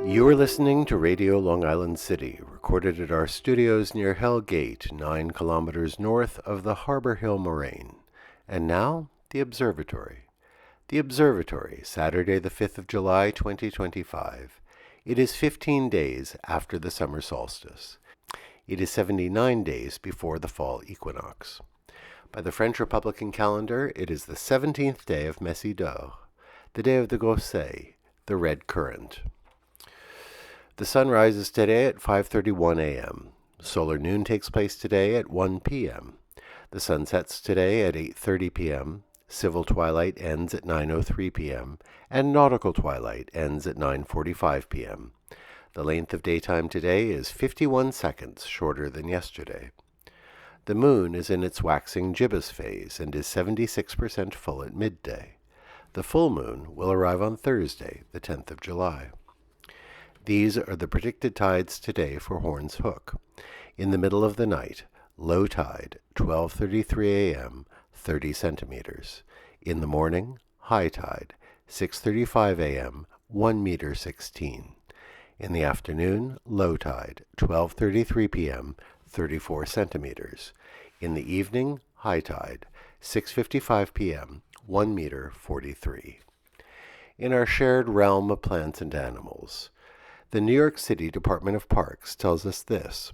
You're listening to Radio Long Island City, recorded at our studios near Hell Gate, 9 kilometers north of the Harbor Hill Moraine. And now, the Observatory. The Observatory, Saturday the 5th of July, 2025. It is 15 days after the summer solstice. It is 79 days before the fall equinox. By the French Republican calendar, it is the 17th day of Messie d'Or, the day of the Gosset, the red currant. The sun rises today at 5:31 a.m. Solar noon takes place today at 1 p.m. The sun sets today at 8:30 p.m. Civil twilight ends at 9:03 p.m. and nautical twilight ends at 9:45 p.m. The length of daytime today is 51 seconds shorter than yesterday. The moon is in its waxing gibbous phase and is 76% full at midday. The full moon will arrive on Thursday, the 10th of July. These are the predicted tides today for Horns Hook. In the middle of the night, low tide, 12:33 a.m., 30 centimeters. In the morning, high tide, 6:35 a.m., 1 meter 16. In the afternoon, low tide, 12:33 p.m., 34 centimeters. In the evening, high tide, 6:55 p.m., 1 meter 43. In our shared realm of plants and animals, the New York City Department of Parks tells us this.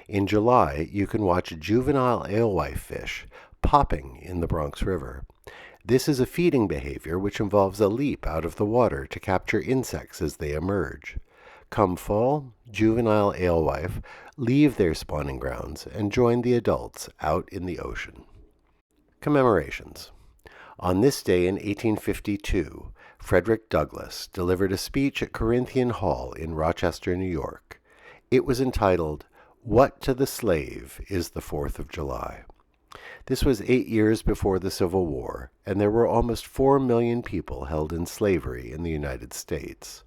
In July, you can watch juvenile alewife fish popping in the Bronx River. This is a feeding behavior which involves a leap out of the water to capture insects as they emerge. Come fall, juvenile alewife leave their spawning grounds and join the adults out in the ocean. Commemorations. On this day in 1852, Frederick Douglass delivered a speech at Corinthian Hall in Rochester, New York. It was entitled, "What to the Slave is the 4th of July?" This was 8 years before the Civil War, and there were almost 4 million people held in slavery in the United States.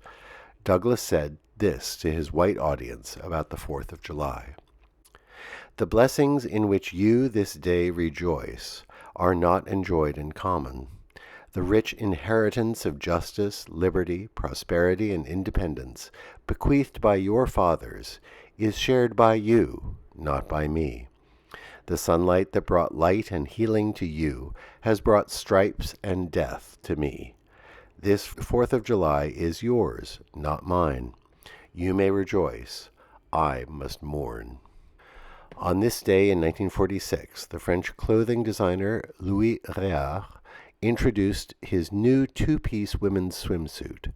Douglass said this to his white audience about the 4th of July. "The blessings in which you this day rejoice are not enjoyed in common. The rich inheritance of justice, liberty, prosperity, and independence, bequeathed by your fathers, is shared by you, not by me. The sunlight that brought light and healing to you has brought stripes and death to me. This 4th of July is yours, not mine. You may rejoice. I must mourn." On this day in 1946, the French clothing designer Louis Réard introduced his new two-piece women's swimsuit.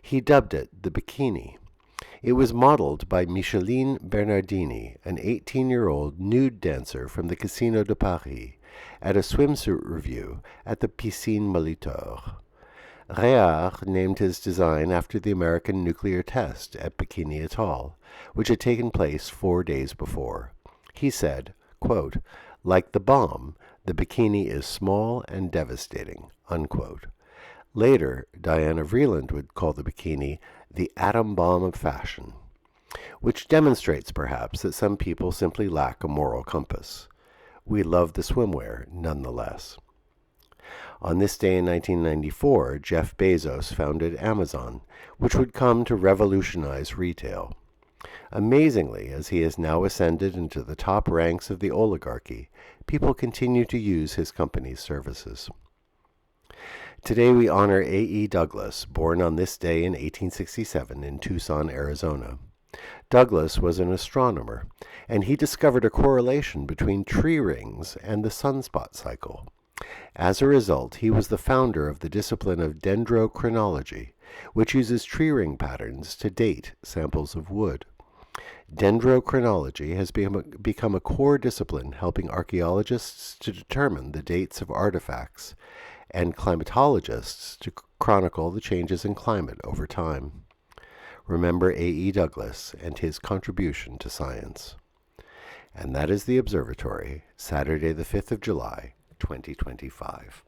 He dubbed it the bikini. It was modeled by Micheline Bernardini, an 18-year-old nude dancer from the Casino de Paris, at a swimsuit review at the Piscine Molitor. Réard named his design after the American nuclear test at Bikini Atoll, which had taken place 4 days before. He said, quote, "Like the bomb, the bikini is small and devastating," unquote. Later, Diana Vreeland would call the bikini the atom bomb of fashion, which demonstrates perhaps that some people simply lack a moral compass. We love the swimwear nonetheless. On this day in 1994, Jeff Bezos founded Amazon, which would come to revolutionize retail. Amazingly, as he has now ascended into the top ranks of the oligarchy, people continue to use his company's services. Today we honor A.E. Douglas, born on this day in 1867 in Tucson, Arizona. Douglas was an astronomer, and he discovered a correlation between tree rings and the sunspot cycle. As a result, he was the founder of the discipline of dendrochronology, which uses tree ring patterns to date samples of wood. Dendrochronology has become a core discipline helping archaeologists to determine the dates of artifacts and climatologists to chronicle the changes in climate over time. Remember A.E. Douglas and his contribution to science. And that is the Observatory, Saturday the 5th of July, 2025.